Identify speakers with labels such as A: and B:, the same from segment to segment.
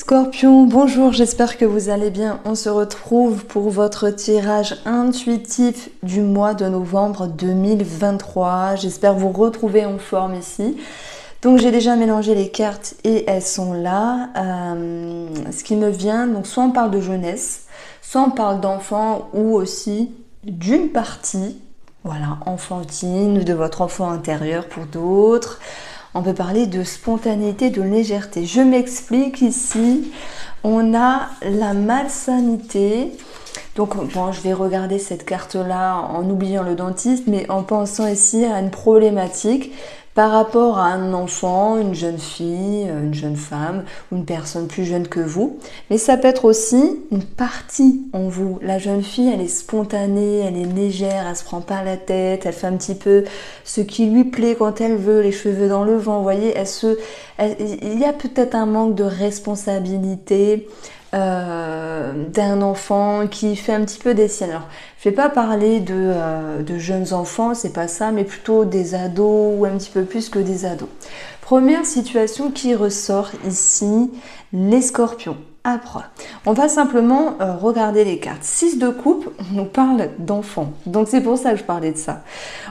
A: Scorpion, bonjour, j'espère que vous allez bien. On se retrouve pour votre tirage intuitif du mois de novembre 2023. J'espère vous retrouver en forme ici. Donc j'ai déjà mélangé les cartes et elles sont là. Ce qui me vient, donc soit on parle de jeunesse, soit on parle d'enfant ou aussi d'une partie, voilà, enfantine, de votre enfant intérieur pour d'autres. On peut parler de spontanéité, de légèreté. Je m'explique ici. On a la malsanité. Donc, bon, je vais regarder cette carte-là en oubliant le dentiste, mais en pensant ici à une problématique par rapport à un enfant, une jeune fille, une jeune femme ou une personne plus jeune que vous. Mais ça peut être aussi une partie en vous. La jeune fille, elle est spontanée, elle est légère, elle se prend pas la tête, elle fait un petit peu ce qui lui plaît quand elle veut, les cheveux dans le vent, vous voyez, il y a peut-être un manque de responsabilité d'un enfant qui fait un petit peu des siennes. Alors, je vais pas parler de jeunes enfants, c'est pas ça, mais plutôt des ados ou un petit peu plus que des ados. Première situation qui ressort ici, les scorpions. Après, on va simplement regarder les cartes. 6 de coupe, on nous parle d'enfants. Donc c'est pour ça que je parlais de ça.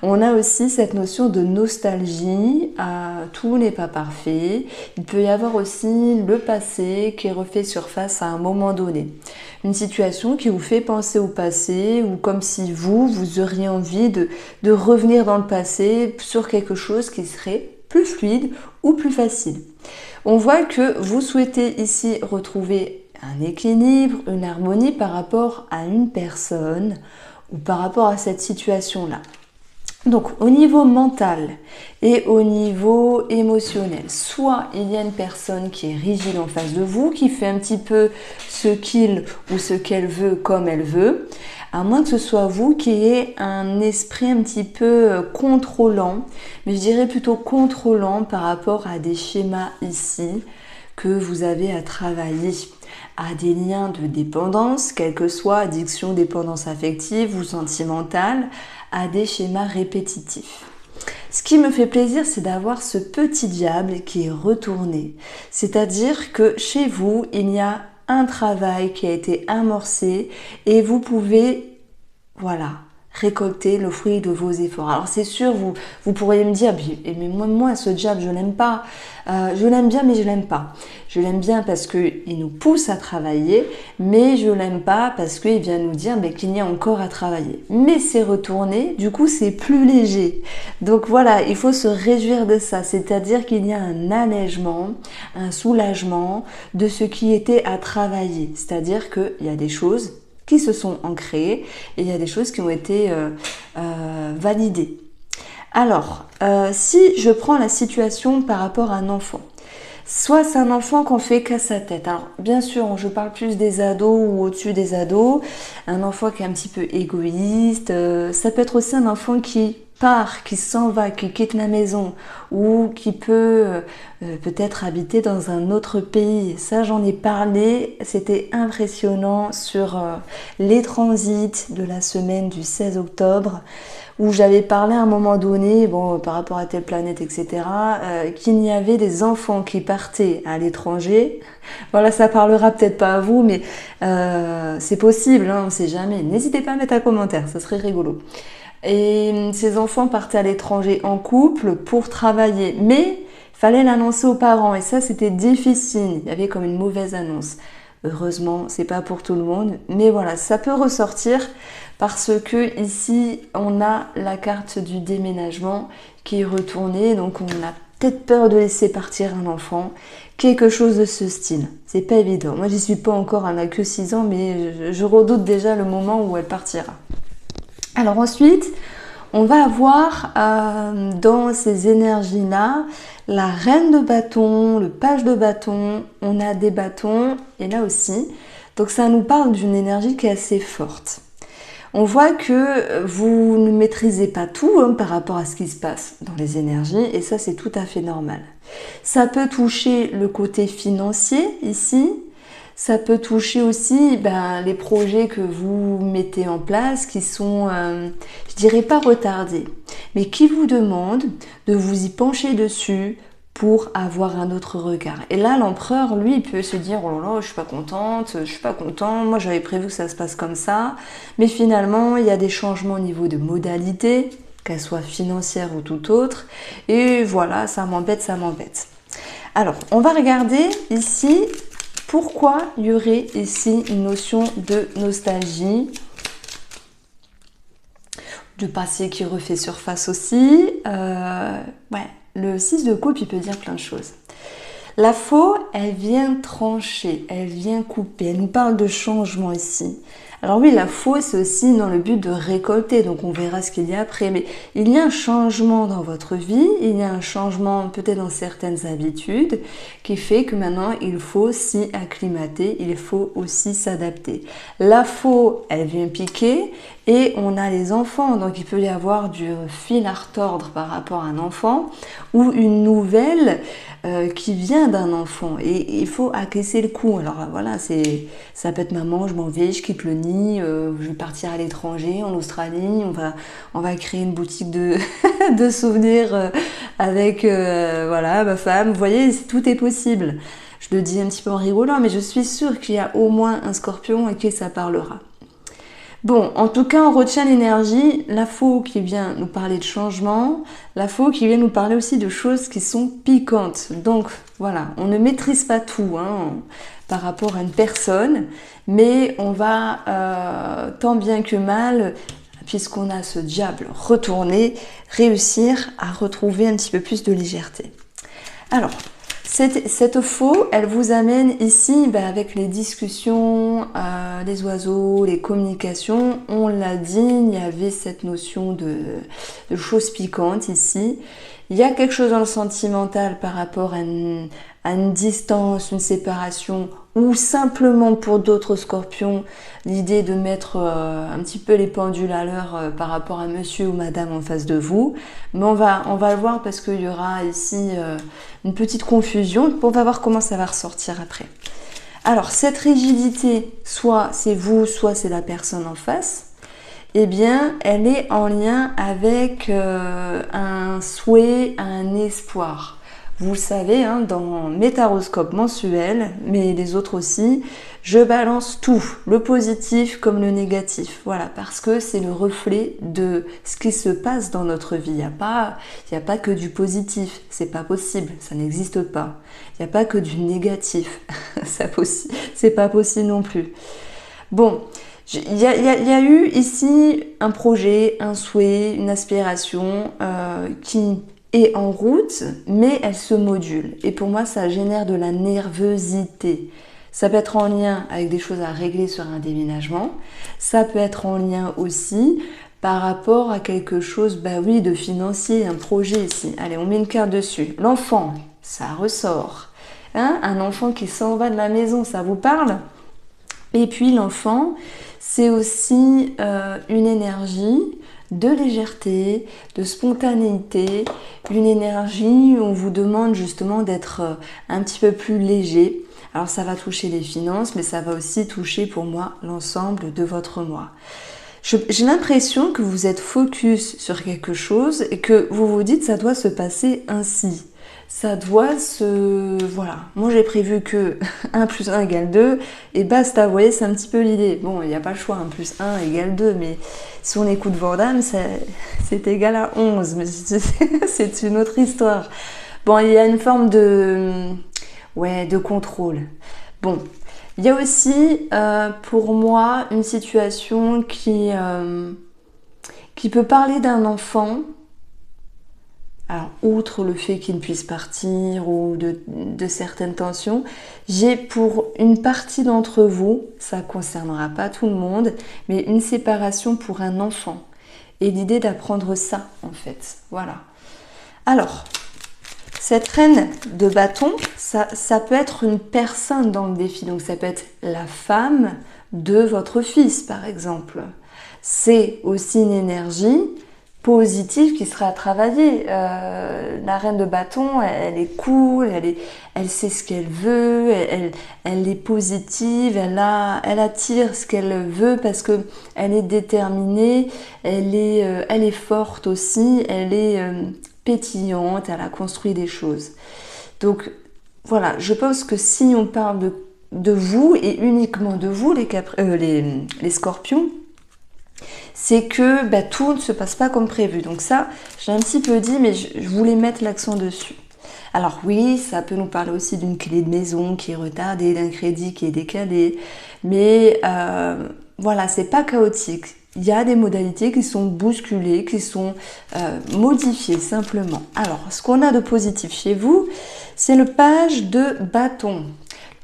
A: On a aussi cette notion de nostalgie. Tout n'est pas parfait. Il peut y avoir aussi le passé qui refait surface à un moment donné. Une situation qui vous fait penser au passé ou comme si vous auriez envie de revenir dans le passé sur quelque chose qui serait plus fluide ou plus facile. On voit que vous souhaitez ici retrouver un équilibre, une harmonie par rapport à une personne ou par rapport à cette situation-là. Donc au niveau mental et au niveau émotionnel, soit il y a une personne qui est rigide en face de vous, qui fait un petit peu ce qu'il ou ce qu'elle veut comme elle veut, à moins que ce soit vous qui ayez un esprit un petit peu contrôlant, mais je dirais plutôt contrôlant par rapport à des schémas ici que vous avez à travailler, à des liens de dépendance, quelle que soit addiction, dépendance affective ou sentimentale, à des schémas répétitifs. Ce qui me fait plaisir, c'est d'avoir ce petit diable qui est retourné. C'est-à-dire que chez vous, il y a un travail qui a été amorcé et vous pouvez, voilà, récolter le fruit de vos efforts. Alors c'est sûr, vous pourriez me dire, mais moi ce diable, je l'aime pas. Je l'aime bien, mais je l'aime pas. Je l'aime bien parce qu'il nous pousse à travailler, mais je l'aime pas parce qu'il vient nous dire qu'il y a encore à travailler. Mais c'est retourné, du coup c'est plus léger. Donc voilà, il faut se réjouir de ça, c'est-à-dire qu'il y a un allègement, un soulagement de ce qui était à travailler. C'est-à-dire qu'il y a des choses qui se sont ancrées et il y a des choses qui ont été validées. Alors, si je prends la situation par rapport à un enfant, soit c'est un enfant qu'on fait qu'à sa tête. Alors, bien sûr, je parle plus des ados ou au-dessus des ados. Un enfant qui est un petit peu égoïste. Ça peut être aussi un enfant qui part, qui s'en va, qui quitte la maison ou qui peut peut-être habiter dans un autre pays. Ça, j'en ai parlé. C'était impressionnant sur les transits de la semaine du 16 octobre. Où j'avais parlé à un moment donné, bon, par rapport à telle planète, etc., qu'il y avait des enfants qui partaient à l'étranger. Voilà, ça parlera peut-être pas à vous, mais c'est possible, hein, on ne sait jamais. N'hésitez pas à mettre un commentaire, ça serait rigolo. Et ces enfants partaient à l'étranger en couple pour travailler, mais fallait l'annoncer aux parents, et ça c'était difficile, il y avait comme une mauvaise annonce. Heureusement, c'est pas pour tout le monde, mais voilà, ça peut ressortir parce que ici, on a la carte du déménagement qui est retournée, donc on a peut-être peur de laisser partir un enfant, quelque chose de ce style. C'est pas évident. Moi, j'y suis pas encore, elle n'a que 6 ans, mais je redoute déjà le moment où elle partira. Alors ensuite, on va avoir dans ces énergies-là la reine de bâton, le page de bâton, on a des bâtons, et là aussi. Donc ça nous parle d'une énergie qui est assez forte. On voit que vous ne maîtrisez pas tout par rapport à ce qui se passe dans les énergies, et ça c'est tout à fait normal. Ça peut toucher le côté financier ici. Ça peut toucher aussi les projets que vous mettez en place qui sont, je dirais pas retardés, mais qui vous demandent de vous y pencher dessus pour avoir un autre regard. Et là, l'empereur, lui, il peut se dire, oh là là, je suis pas contente, je suis pas content, moi j'avais prévu que ça se passe comme ça, mais finalement, il y a des changements au niveau de modalité, qu'elles soient financières ou tout autre, et voilà, ça m'embête, ça m'embête. Alors, on va regarder ici pourquoi il y aurait ici une notion de nostalgie, du passé qui refait surface aussi. Ouais, le 6 de coupe, il peut dire plein de choses. La faux, elle vient trancher, elle vient couper, elle nous parle de changement ici. Alors oui, la faux, c'est aussi dans le but de récolter, donc on verra ce qu'il y a après. Mais il y a un changement dans votre vie, il y a un changement peut-être dans certaines habitudes qui fait que maintenant, il faut s'y acclimater, il faut aussi s'adapter. La faux, elle vient piquer et on a les enfants, donc il peut y avoir du fil à retordre par rapport à un enfant ou une nouvelle qui vient d'un enfant et il faut acquiescer le coup. Alors voilà, ça peut être maman, je m'en vais, je quitte le nid, je vais partir à l'étranger, en Australie, on va créer une boutique de, de souvenirs avec voilà, ma femme. Vous voyez, tout est possible. Je le dis un petit peu en rigolant, mais je suis sûre qu'il y a au moins un scorpion et que ça parlera. Bon, en tout cas, on retient l'énergie, la faux qui vient nous parler de changement, la faux qui vient nous parler aussi de choses qui sont piquantes. Donc, voilà, on ne maîtrise pas tout par rapport à une personne, mais on va, tant bien que mal, puisqu'on a ce diable retourné, réussir à retrouver un petit peu plus de légèreté. Alors, cette faux, elle vous amène ici avec les discussions, les oiseaux, les communications. On l'a dit, il y avait cette notion de choses piquantes ici. Il y a quelque chose dans le sentimental par rapport à une distance, une séparation, ou simplement pour d'autres scorpions, l'idée de mettre un petit peu les pendules à l'heure par rapport à monsieur ou madame en face de vous. Mais on va le voir parce qu'il y aura ici une petite confusion. On va voir comment ça va ressortir après. Alors, cette rigidité, soit c'est vous, soit c'est la personne en face, eh bien, elle est en lien avec un souhait, un espoir. Vous le savez, dans mes taroscopes mensuels, mais les autres aussi, je balance tout, le positif comme le négatif. Voilà, parce que c'est le reflet de ce qui se passe dans notre vie. Il n'y a pas que du positif, c'est pas possible, ça n'existe pas. Il n'y a pas que du négatif, c'est pas possible non plus. Bon, il y a eu ici un projet, un souhait, une aspiration qui est en route, mais elle se module. Et pour moi, ça génère de la nervosité. Ça peut être en lien avec des choses à régler sur un déménagement. Ça peut être en lien aussi par rapport à quelque chose, bah oui, de financier, un projet ici. Allez, on met une carte dessus. L'enfant, ça ressort. Un enfant qui s'en va de la maison, ça vous parle ? Et puis l'enfant, c'est aussi une énergie de légèreté, de spontanéité, une énergie où on vous demande justement d'être un petit peu plus léger. Alors ça va toucher les finances, mais ça va aussi toucher pour moi l'ensemble de votre moi. J'ai l'impression que vous êtes focus sur quelque chose et que vous vous dites ça doit se passer ainsi. Ça doit se... Voilà, moi j'ai prévu que 1 plus 1 égale 2 et basta, vous voyez, c'est un petit peu l'idée. Bon, il n'y a pas le choix, 1 plus 1 égale 2, mais si on écoute Vandamme, c'est égal à 11, mais c'est une autre histoire. Bon, il y a une forme de contrôle. Bon, il y a aussi pour moi une situation qui peut parler d'un enfant. Alors, outre le fait qu'il puisse partir ou de certaines tensions, j'ai pour une partie d'entre vous, ça ne concernera pas tout le monde, mais une séparation pour un enfant. Et l'idée d'apprendre ça, en fait. Voilà. Alors, cette reine de bâton, ça peut être une personne dans le défi. Donc, ça peut être la femme de votre fils, par exemple. C'est aussi une énergie positive qui sera à travailler. La reine de bâton, elle est cool, elle sait ce qu'elle veut, elle est positive, elle attire ce qu'elle veut parce que elle est déterminée, elle est forte aussi, elle est pétillante, elle a construit des choses. Donc voilà, je pense que si on parle de vous et uniquement de vous, les scorpions, c'est que tout ne se passe pas comme prévu. Donc ça, j'ai un petit peu dit, mais je voulais mettre l'accent dessus. Alors oui, ça peut nous parler aussi d'une clé de maison qui est retardée, d'un crédit qui est décalé, mais voilà, c'est pas chaotique. Il y a des modalités qui sont bousculées, qui sont modifiées simplement. Alors, ce qu'on a de positif chez vous, c'est le page de bâton.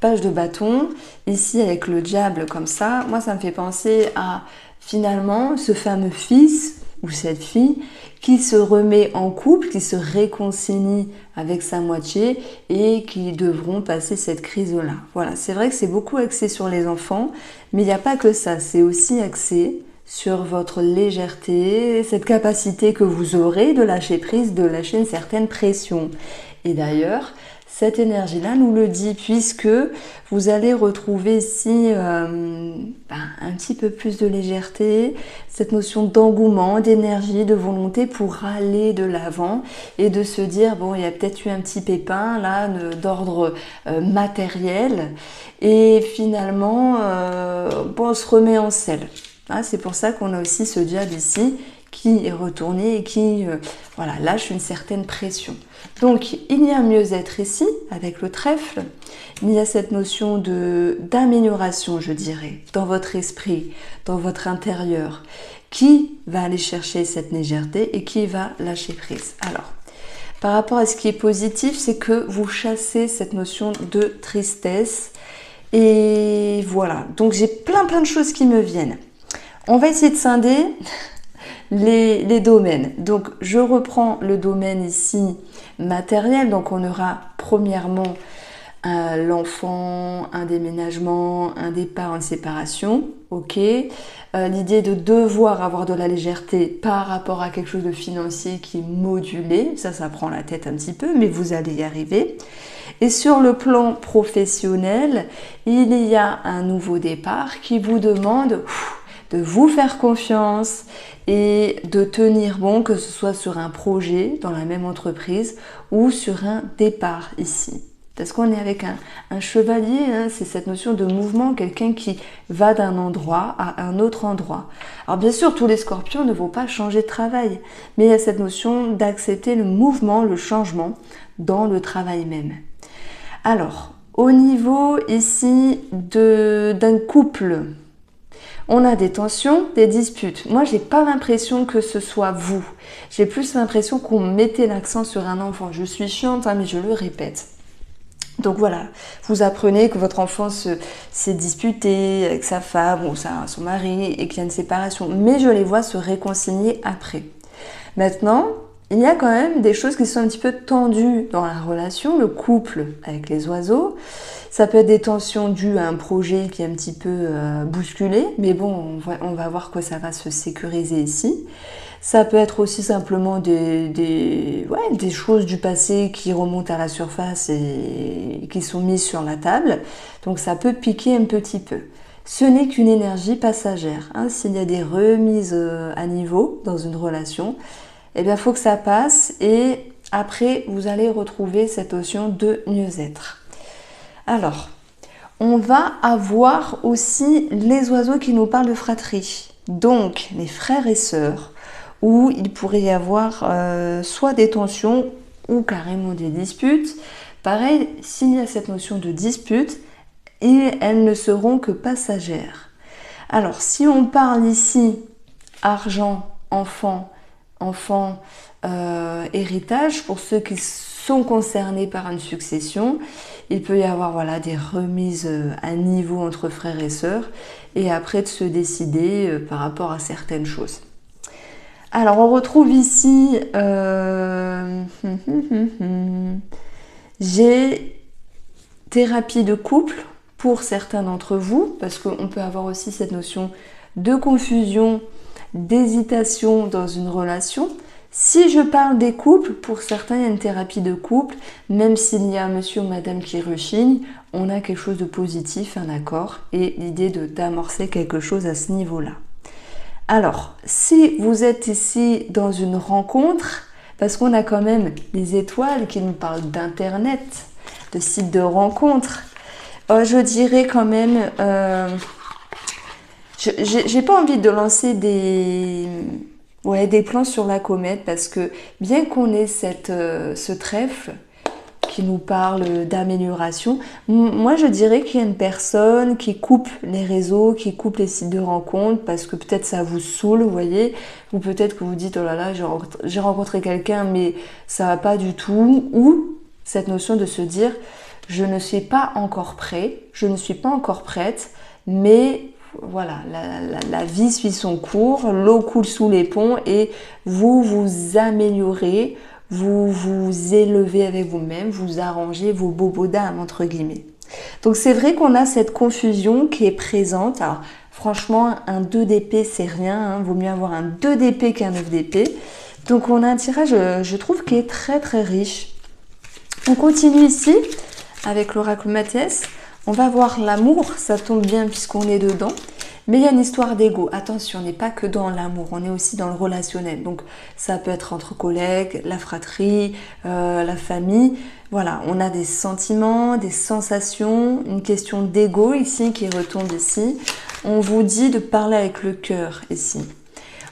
A: Page de bâton, ici avec le diable comme ça, moi ça me fait penser à finalement ce fameux fils ou cette fille qui se remet en couple, qui se réconcilie avec sa moitié et qui devront passer cette crise-là. Voilà, c'est vrai que c'est beaucoup axé sur les enfants, mais il n'y a pas que ça, c'est aussi axé sur votre légèreté, cette capacité que vous aurez de lâcher prise, de lâcher une certaine pression. Et d'ailleurs, cette énergie-là nous le dit, puisque vous allez retrouver ici un petit peu plus de légèreté, cette notion d'engouement, d'énergie, de volonté pour aller de l'avant et de se dire, bon, il y a peut-être eu un petit pépin là d'ordre matériel et finalement, on se remet en selle. Hein, c'est pour ça qu'on a aussi ce diable ici qui est retourné et qui lâche une certaine pression. Donc il y a un mieux-être ici avec le trèfle, il y a cette notion d'amélioration, je dirais, dans votre esprit, dans votre intérieur, qui va aller chercher cette légèreté et qui va lâcher prise. Alors, par rapport à ce qui est positif, c'est que vous chassez cette notion de tristesse et voilà. Donc j'ai plein de choses qui me viennent. On va essayer de scinder les domaines. Donc je reprends le domaine ici matériel, donc on aura premièrement l'enfant, un déménagement, un départ, une séparation, ok. L'idée de devoir avoir de la légèreté par rapport à quelque chose de financier qui est modulé, ça prend la tête un petit peu, mais vous allez y arriver. Et sur le plan professionnel, il y a un nouveau départ qui vous demande de vous faire confiance et de tenir bon, que ce soit sur un projet dans la même entreprise ou sur un départ ici. Parce qu'on est avec un chevalier, hein, c'est cette notion de mouvement, quelqu'un qui va d'un endroit à un autre endroit. Alors bien sûr, tous les scorpions ne vont pas changer de travail, mais il y a cette notion d'accepter le mouvement, le changement dans le travail même. Alors, au niveau ici d'un couple, on a des tensions, des disputes. Moi, j'ai pas l'impression que ce soit vous. J'ai plus l'impression qu'on mettait l'accent sur un enfant. Je suis chiante, hein, mais je le répète. Donc voilà, vous apprenez que votre enfant s'est disputé avec sa femme ou son mari et qu'il y a une séparation. Mais je les vois se réconcilier après. Maintenant, il y a quand même des choses qui sont un petit peu tendues dans la relation, le couple avec les oiseaux. Ça peut être des tensions dues à un projet qui est un petit peu bousculé, mais bon, on va voir que ça va se sécuriser ici. Ça peut être aussi simplement des choses du passé qui remontent à la surface et qui sont mises sur la table. Donc ça peut piquer un petit peu. Ce n'est qu'une énergie passagère. Hein. S'il y a des remises à niveau dans une relation, eh bien, il faut que ça passe et après, vous allez retrouver cette notion de mieux-être. Alors, on va avoir aussi les oiseaux qui nous parlent de fratrie. Donc, les frères et sœurs, où il pourrait y avoir soit des tensions ou carrément des disputes. Pareil, s'il y a cette notion de dispute, elles ne seront que passagères. Alors, si on parle ici argent, enfant, héritage, pour ceux qui sont concernés par une succession, il peut y avoir des remises à niveau entre frères et sœurs et après de se décider par rapport à certaines choses. Alors on retrouve ici j'ai thérapie de couple pour certains d'entre vous, parce qu'on peut avoir aussi cette notion de confusion, d'hésitation dans une relation. Si je parle des couples, pour certains il y a une thérapie de couple, même s'il y a monsieur ou madame qui rechigne, on a quelque chose de positif, un accord, et l'idée d'amorcer quelque chose à ce niveau-là. Alors, si vous êtes ici dans une rencontre, parce qu'on a quand même les étoiles qui nous parlent d'internet, de sites de rencontres. Je dirais quand même, j'ai pas envie de lancer des plans sur la comète, parce que bien qu'on ait ce trèfle qui nous parle d'amélioration, moi je dirais qu'il y a une personne qui coupe les réseaux, qui coupe les sites de rencontres, parce que peut-être ça vous saoule, vous voyez, ou peut-être que vous dites, oh là là, j'ai rencontré quelqu'un mais ça va pas du tout, ou cette notion de se dire, je ne suis pas encore prêt, je ne suis pas encore prête, mais voilà, la vie suit son cours, l'eau coule sous les ponts et vous vous améliorez, vous vous élevez avec vous-même, vous arrangez vos bobos d'âme, entre guillemets. Donc c'est vrai qu'on a cette confusion qui est présente. Alors franchement, un 2 d'épée, c'est rien, hein. Vaut mieux avoir un 2 d'épée qu'un 9 d'épée. Donc on a un tirage, je trouve, qui est très très riche. On continue ici avec l'oracle Mathias. On va voir l'amour, ça tombe bien puisqu'on est dedans. Mais il y a une histoire d'ego. Attention, on n'est pas que dans l'amour, on est aussi dans le relationnel. Donc ça peut être entre collègues, la fratrie, la famille. Voilà, on a des sentiments, des sensations, une question d'ego ici qui retombe ici. On vous dit de parler avec le cœur ici.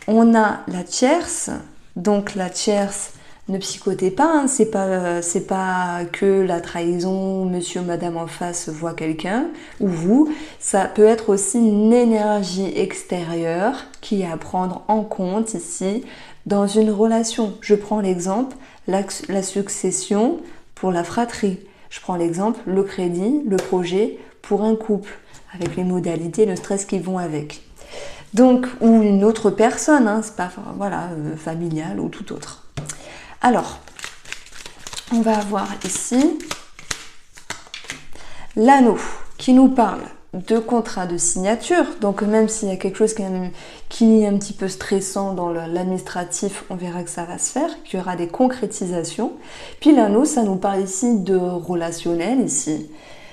A: On a la tierce. Donc la tierce, ne psychotez pas, hein, c'est pas que la trahison, monsieur ou madame en face voit quelqu'un, ou vous, ça peut être aussi une énergie extérieure qui est à prendre en compte ici dans une relation. Je prends l'exemple, la succession pour la fratrie. Je prends l'exemple, le crédit, le projet pour un couple, avec les modalités, le stress qui vont avec. Donc, ou une autre personne, hein, c'est pas voilà, familiale ou tout autre. Alors, on va avoir ici l'anneau qui nous parle de contrat de signature. Donc même s'il y a quelque chose qui est un petit peu stressant dans l'administratif, on verra que ça va se faire, qu'il y aura des concrétisations. Puis l'anneau, ça nous parle ici de relationnel ici.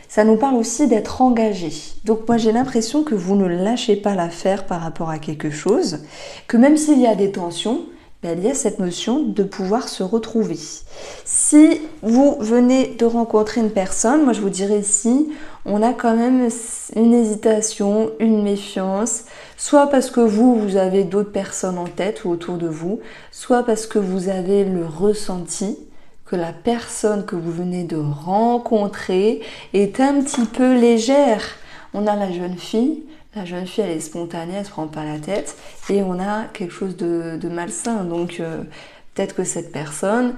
A: Ça nous parle aussi d'être engagé. Donc moi j'ai l'impression que vous ne lâchez pas l'affaire par rapport à quelque chose, que même s'il y a des tensions, il y a cette notion de pouvoir se retrouver. Si vous venez de rencontrer une personne, moi je vous dirais ici, on a quand même une hésitation, une méfiance, soit parce que vous avez d'autres personnes en tête ou autour de vous, soit parce que vous avez le ressenti que la personne que vous venez de rencontrer est un petit peu légère. On a la jeune fille, elle est spontanée, elle ne se prend pas la tête, et on a quelque chose de malsain. Donc peut-être que cette personne,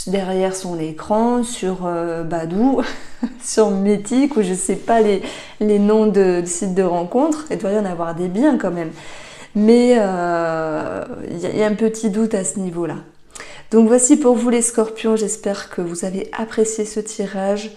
A: derrière son écran, sur Badoo, sur Mythique, ou je ne sais pas les noms de sites de rencontres, il doit y en avoir des biens quand même. Mais il y a un petit doute à ce niveau-là. Donc voici pour vous les scorpions, j'espère que vous avez apprécié ce tirage.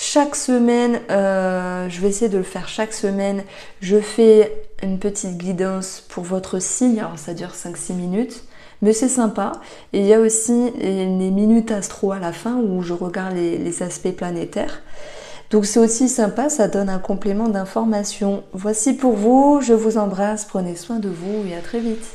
A: Chaque semaine, je vais essayer de le faire chaque semaine, je fais une petite guidance pour votre signe, alors ça dure 5-6 minutes, mais c'est sympa. Et il y a aussi les minutes astro à la fin où je regarde les aspects planétaires. Donc c'est aussi sympa, ça donne un complément d'information. Voici pour vous, je vous embrasse, prenez soin de vous et à très vite.